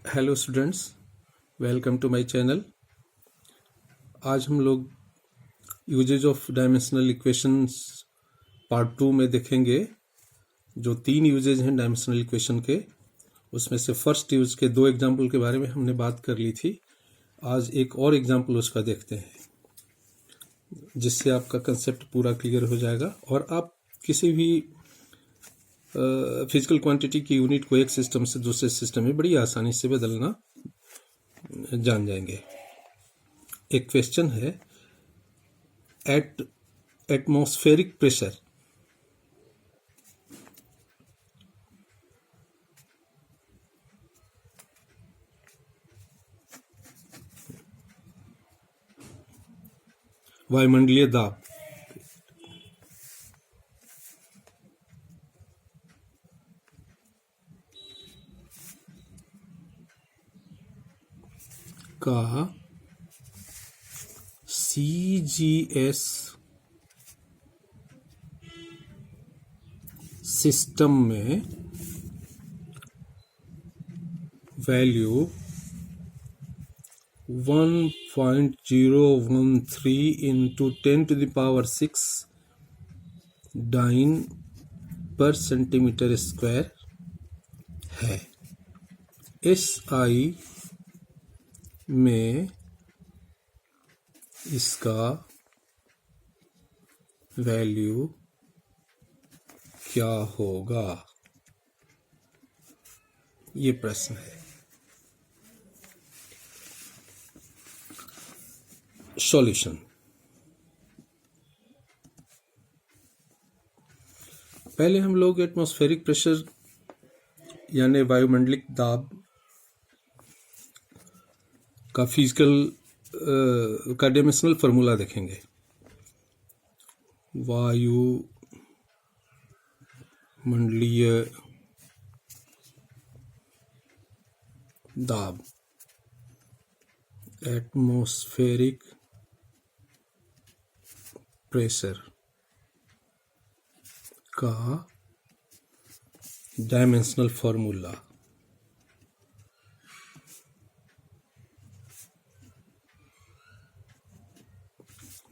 Hello students, welcome to my channel. आज हम लोग uses of dimensional equations part 2 में देखेंगे। जो 3 यूजेज हैं डायमेंशनल इक्वेशन के, उसमें से फर्स्ट यूज के 2 एग्जाम्पल के बारे में हमने बात कर ली थी। आज एक और एग्जाम्पल उसका देखते हैं, जिससे आपका कंसेप्ट पूरा क्लियर हो जाएगा और आप किसी भी फिजिकल क्वांटिटी की यूनिट को एक सिस्टम से दूसरे सिस्टम में बड़ी आसानी से बदलना जान जाएंगे। एक क्वेश्चन है, एट एटमॉस्फेरिक प्रेशर वायुमंडलीय दाब का CGS सिस्टम में वैल्यू 1.013 इंटू 10⁻6 डाइन पर सेंटीमीटर स्क्वायर है। SI में इसका वैल्यू क्या होगा, ये प्रश्न है। सॉल्यूशन, पहले हम लोग एटमॉस्फेरिक प्रेशर यानी वायुमंडलिक दाब का फिजिकल का डायमेंशनल फार्मूला देखेंगे। वायुमंडलीय दाब, एटमॉस्फेरिक प्रेशर का डायमेंशनल फार्मूला।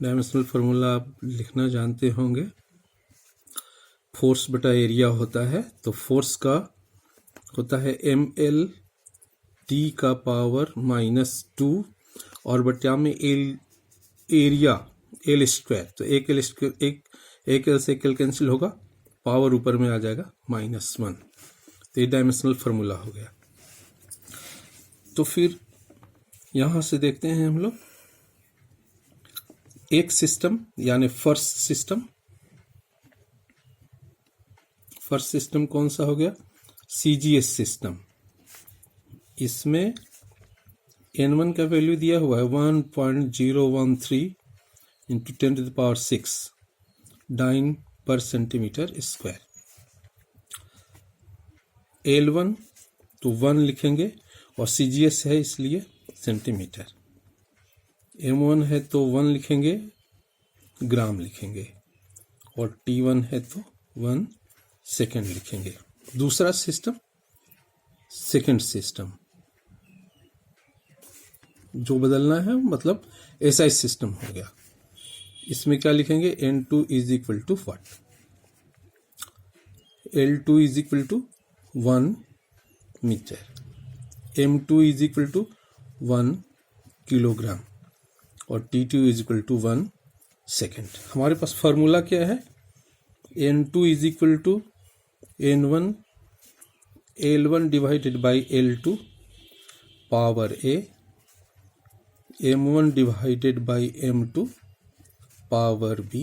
डायमेंशनल फार्मूला आप लिखना जानते होंगे। फोर्स बटा एरिया होता है, तो फोर्स का होता है ml t का पावर -2 और बटा में एरिया l स्क्वायर। तो एक l स्क्वायर, एक l से l कैंसिल होगा, पावर ऊपर में आ जाएगा -1। तो ये डायमेंशनल फार्मूला हो गया। तो फिर यहां से देखते हैं हम लोग एक सिस्टम यानी फर्स्ट सिस्टम कौन सा हो गया? CGS system. इसमें N1 का वैल्यू दिया हुआ है 1.013 इंटू 10⁻6 डाइन पर सेंटीमीटर स्क्वायर। L1 तो 1 लिखेंगे और CGS है इसलिए सेंटीमीटर। M1 है तो 1 लिखेंगे, ग्राम लिखेंगे, और T1 है तो 1 सेकेंड लिखेंगे। दूसरा सिस्टम, सेकेंड सिस्टम जो बदलना है, मतलब SI सिस्टम हो गया। इसमें क्या लिखेंगे? N2 is equal to what? L2 is equal to 1 metre, M2 is equal to 1 kilogram और T2 is equal to 1 second. हमारे पास फार्मूला क्या है? N2 is equal to N1 L1 divided by L2 power A, M1 divided by M2 power B,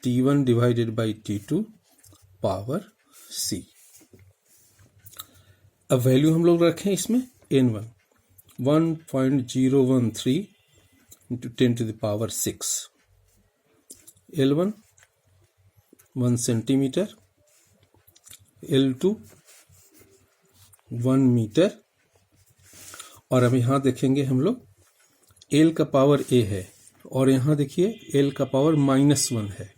T1 divided by T2 power C। अब value हम लोग रखें इसमें N1 1.013 into 10⁻6, L1 1 centimetre, L2 1 metre, और अब यहाँ देखेंगे हम लोग L का पावर A है और यहाँ देखिए L का पावर -1 है,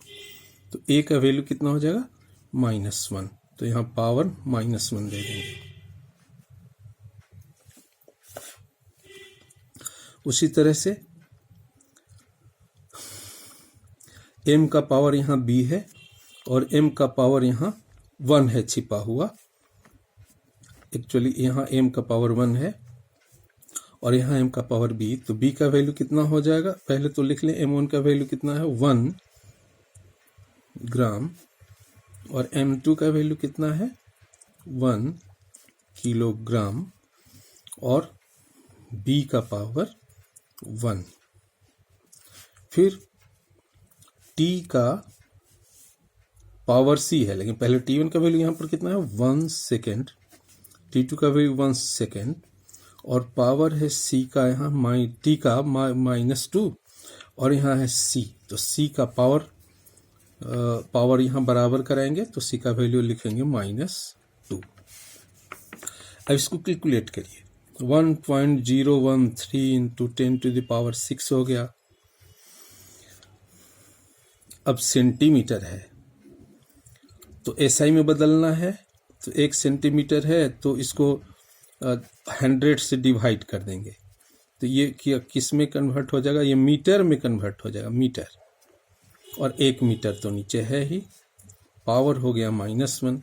तो A का वैल्यू कितना हो जाएगा? -1। तो यहाँ पावर -1 दे देंगे। उसी तरह से m का पावर यहाँ b है और m का पावर यहाँ 1 है छिपा हुआ। एक्चुअली यहाँ m का पावर 1 है और यहाँ m का पावर b, तो b का वैल्यू कितना हो जाएगा, पहले तो लिख लें। m1 का वैल्यू कितना है 1 ग्राम और m2 का वैल्यू कितना है 1 किलोग्राम और b का पावर 1। फिर t का पावर c है, लेकिन पहले t1 का वैल्यू यहाँ पर कितना है 1 सेकेंड, t2 का वैल्यू 1 सेकेंड और पावर है c का यहाँ t का -2 और यहाँ है c, तो c का पावर यहाँ बराबर कराएंगे तो c का वैल्यू लिखेंगे -2। अब इसको कैलकुलेट करिए। 1.013 इंटू 10⁶ हो गया। अब सेंटीमीटर है तो SI में बदलना है, तो 1 सेंटीमीटर है तो इसको 100 से डिवाइड कर देंगे, तो ये किस में कन्वर्ट हो जाएगा, ये मीटर में कन्वर्ट हो जाएगा, मीटर। और 1 मीटर तो नीचे है ही, पावर हो गया -1।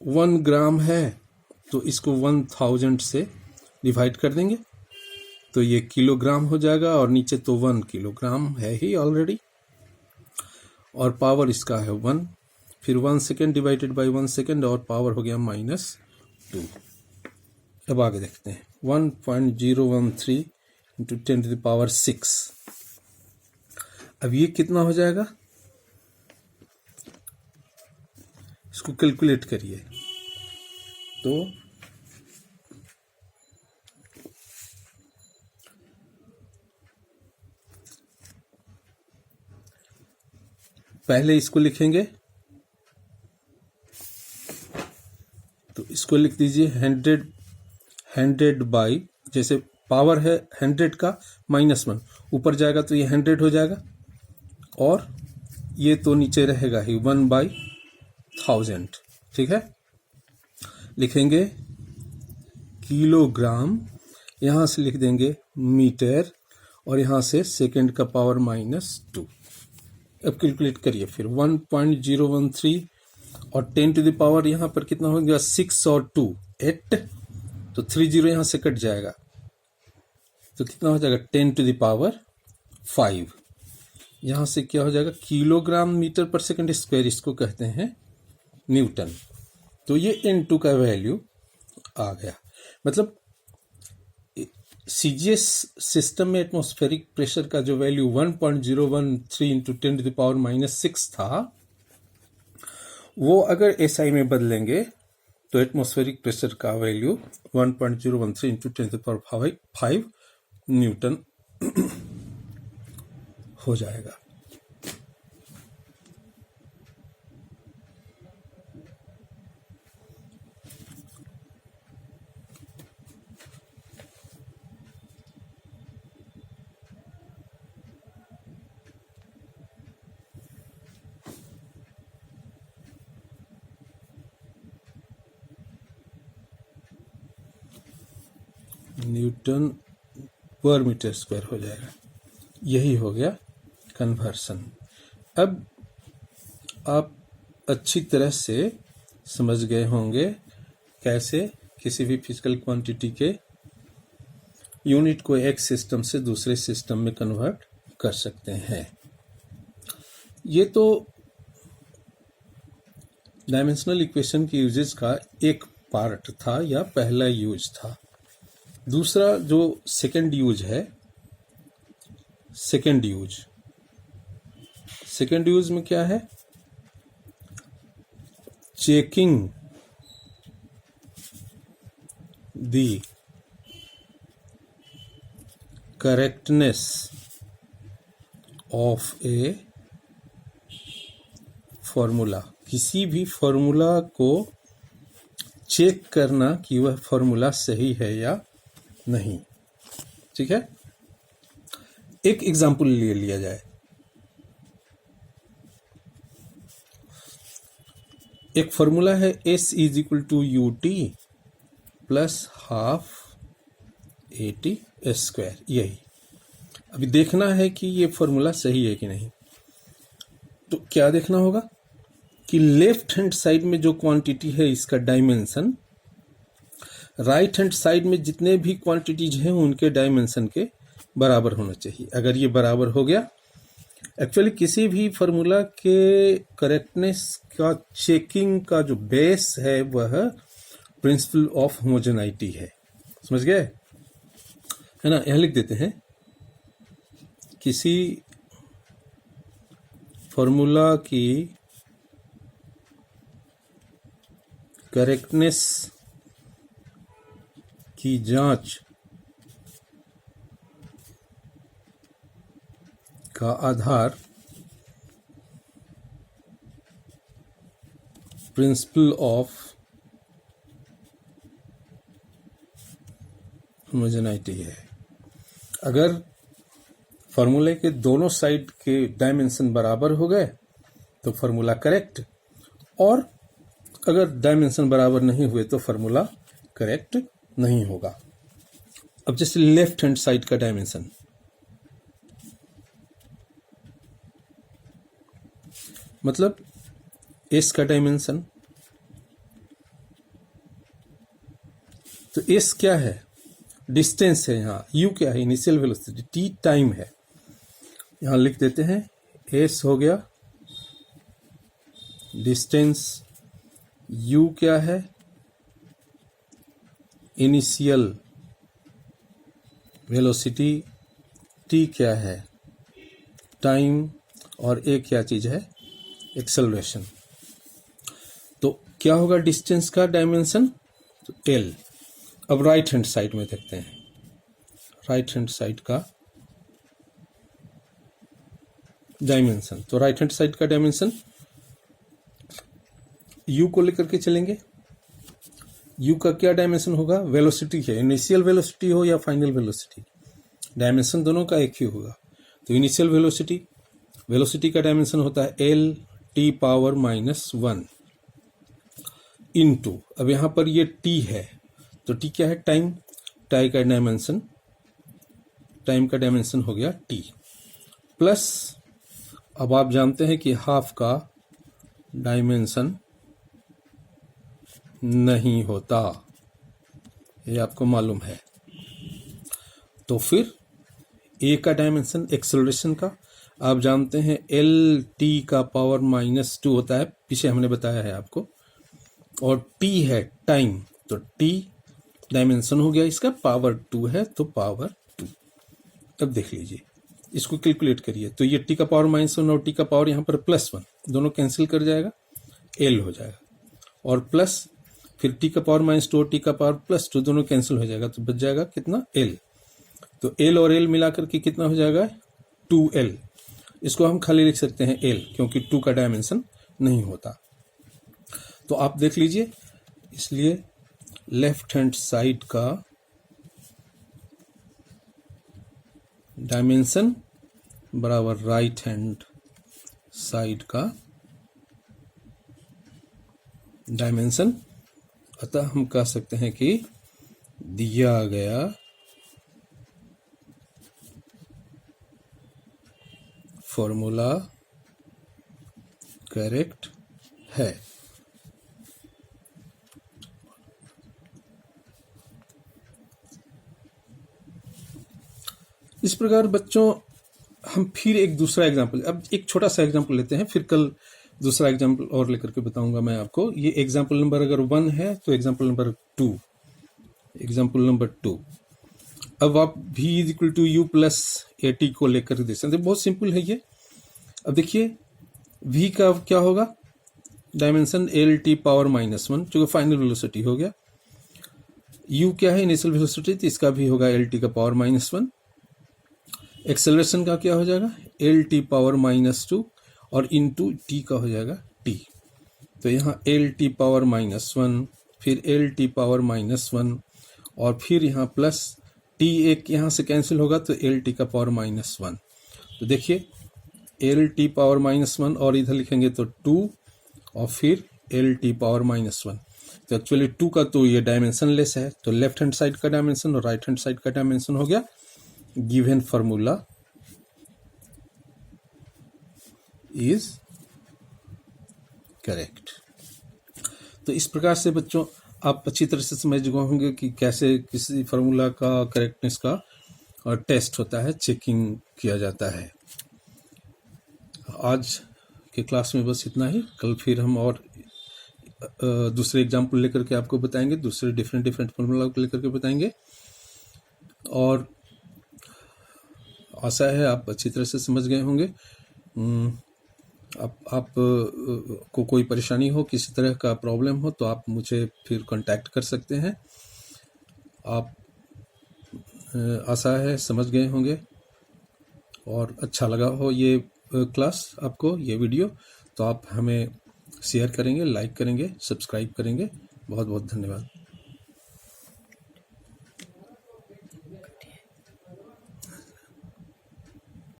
1 ग्राम है तो इसको 1000 से डिवाइड कर देंगे तो ये किलोग्राम हो जाएगा और नीचे तो 1 किलोग्राम है ही ऑलरेडी और पावर इसका है 1। फिर 1 सेकेंड डिवाइडेड बाय 1 सेकेंड और पावर हो गया -2। अब आगे देखते हैं 1.013 इंटू 10⁶। अब ये कितना हो जाएगा, इसको कैलकुलेट करिए। तो पहले इसको लिखेंगे, तो इसको लिख दीजिए 100 बाई, जैसे पावर है 100 का -1 ऊपर जाएगा तो ये 100 हो जाएगा और ये तो नीचे रहेगा ही 1/1000। ठीक है, लिखेंगे किलोग्राम, यहाँ से लिख देंगे मीटर और यहाँ से सेकंड का पावर -2। अब कैलकुलेट करिए फिर 1.013 और 10⁻, यहाँ पर कितना हो गया 6 और 2 8, तो 30 यहाँ से कट जाएगा तो कितना हो जाएगा 10⁵। यहाँ से क्या हो जाएगा किलोग्राम मीटर पर सेकंड स्क्वायर, इसको कहते हैं न्यूटन। तो ये N2 का वैल्यू आ गया। मतलब CGS सिस्टम में एटमॉस्फेरिक प्रेशर का जो वैल्यू 1.013 इंटू 10⁻⁻6 था, वो अगर SI में बदलेंगे तो एटमॉस्फेरिक प्रेशर का वैल्यू 1.013 इंटू 10⁵ न्यूटन हो जाएगा। न्यूटन पर मीटर स्क्वायर हो जाएगा। यही हो गया कन्वर्सन। अब आप अच्छी तरह से समझ गए होंगे कैसे किसी भी फिजिकल क्वांटिटी के यूनिट को एक सिस्टम से दूसरे सिस्टम में कन्वर्ट कर सकते हैं। ये तो डायमेंशनल इक्वेशन की यूजेस का एक पार्ट था या पहला यूज था। दूसरा जो सेकंड यूज है, सेकंड यूज में क्या है, checking the correctness of a formula. किसी भी फॉर्मूला को चेक करना कि वह फॉर्मूला सही है या नहीं। ठीक है, एक एग्जाम्पल ले लिया जाए। एक फॉर्मूला है S = UT + ½ 80 स्क्वायर। यही अभी देखना है कि ये फॉर्मूला सही है कि नहीं। तो क्या देखना होगा कि लेफ्ट हैंड साइड में जो क्वांटिटी है इसका डायमेंशन राइट हैंड साइड में जितने भी क्वांटिटीज हैं उनके डायमेंशन के बराबर होना चाहिए। अगर ये बराबर हो गया, एक्चुअली किसी भी फॉर्मूला के करेक्टनेस का चेकिंग का जो बेस है वह प्रिंसिपल ऑफ होमोजेनाइटी है। समझ गए, है ना। यह लिख देते हैं, किसी फॉर्मूला की करेक्टनेस की जांच का आधार प्रिंसिपल ऑफ होमोजेनाइटी है। अगर फॉर्मूले के दोनों साइड के डायमेंशन बराबर हो गए तो फॉर्मूला करेक्ट, और अगर डायमेंशन बराबर नहीं हुए तो फॉर्मूला करेक्ट नहीं होगा। अब जैसे लेफ्ट हैंड साइड का डायमेंशन, मतलब एस का डायमेंशन, तो एस क्या है, डिस्टेंस है। यहाँ यू क्या है, इनिशियल वेलोसिटी, टी टाइम है। यहां लिख देते हैं एस हो गया डिस्टेंस, यू क्या है, इनिशियल वेलोसिटी, टी क्या है, टाइम, और ए क्या चीज है, एक्सेलरेशन। तो क्या होगा डिस्टेंस का डायमेंशन, तो एल। अब राइट हैंड साइड में देखते हैं, राइट हैंड साइड का डायमेंशन। तो राइट हैंड साइड का डायमेंशन यू को लेकर के चलेंगे। यू का क्या डायमेंशन होगा, वेलोसिटी है, इनिशियल वेलोसिटी हो या फाइनल वेलोसिटी, डायमेंशन दोनों का एक ही होगा। तो इनिशियल वेलोसिटी, वेलोसिटी का डायमेंशन होता है एल टी पावर -1 इनटू, अब यहां पर ये टी है तो टी क्या है, टाइम, टाइम का डायमेंशन, टाइम का डायमेंशन हो गया टी, प्लस अब आप जानते हैं कि हाफ का डायमेंशन नहीं होता, ये आपको मालूम है। तो फिर ए का डायमेंशन एक्सेलरेशन का आप जानते हैं एल टी का पावर -2 होता है, पीछे हमने बताया है आपको, और टी है टाइम, तो टी डायमेंशन हो गया इसका, पावर 2 है तो पावर 2। अब देख लीजिए, इसको कैलकुलेट करिए, तो ये टी का पावर -1 और टी का पावर यहाँ पर +1 दोनों कैंसिल कर जाएगा, एल हो जाएगा, और प्लस फिर टी का पावर -2 और टी का पावर +2 दोनों कैंसिल हो जाएगा, तो बच जाएगा कितना, एल। तो एल और एल मिलाकर के कितना हो जाएगा, 2l। इसको हम खाली लिख सकते हैं एल, क्योंकि 2 का डायमेंशन नहीं होता। तो आप देख लीजिए, इसलिए लेफ्ट हैंड साइड का डायमेंशन बराबर राइट हैंड साइड का डायमेंशन, अतः हम कह सकते हैं कि दिया गया फॉर्मूला करेक्ट है। इस प्रकार बच्चों हम फिर एक दूसरा एग्जाम्पल, अब एक छोटा सा एग्जाम्पल लेते हैं, फिर कल दूसरा एग्जाम्पल और लेकर के बताऊंगा मैं आपको। ये एग्जाम्पल नंबर अगर 1 है तो एग्जाम्पल नंबर 2, एग्जाम्पल नंबर 2। अब आप v = u + at को लेकर देख सकते हैं, बहुत सिंपल है ये। अब देखिए v का क्या होगा, डायमेंशन एल टी पावर -1 जो फाइनल वेलोसिटी हो गया, u क्या है, इनिशियल वेलोसिटी, तो इसका भी होगा एल टी का पावर -1। एक्सेलरेशन का क्या हो जाएगा, एल टी पावर -2 और इनटू टी का हो जाएगा टी। तो यहाँ एल टी पावर -1, फिर एल टी पावर -1, और फिर यहाँ प्लस टी एक यहाँ से कैंसिल होगा तो एल टी का पावर -1। तो देखिए एल टी पावर -1 और इधर लिखेंगे तो 2 और फिर एल टी पावर -1। तो एक्चुअली 2 का तो ये डायमेंशनलेस है, तो लेफ्ट हैंड साइड का डायमेंशन और राइट हैंड साइड का डायमेंशन हो गया। Given formula is correct. तो इस प्रकार से बच्चों आप अच्छी तरह से समझ गए होंगे कि कैसे किसी फार्मूला का करेक्टनेस का और टेस्ट होता है, चेकिंग किया जाता है। आज के क्लास में बस इतना ही। कल फिर हम और दूसरे एग्जाम्पल लेकर के आपको बताएंगे, दूसरे डिफरेंट फार्मूला को लेकर के बताएंगे। और आशा है आप अच्छी तरह से समझ गए होंगे। आप को कोई परेशानी हो, किसी तरह का प्रॉब्लम हो, तो आप मुझे फिर कांटेक्ट कर सकते हैं। आप आशा है समझ गए होंगे और अच्छा लगा हो ये क्लास आपको, ये वीडियो, तो आप हमें शेयर करेंगे, लाइक करेंगे, सब्सक्राइब करेंगे। बहुत बहुत धन्यवाद।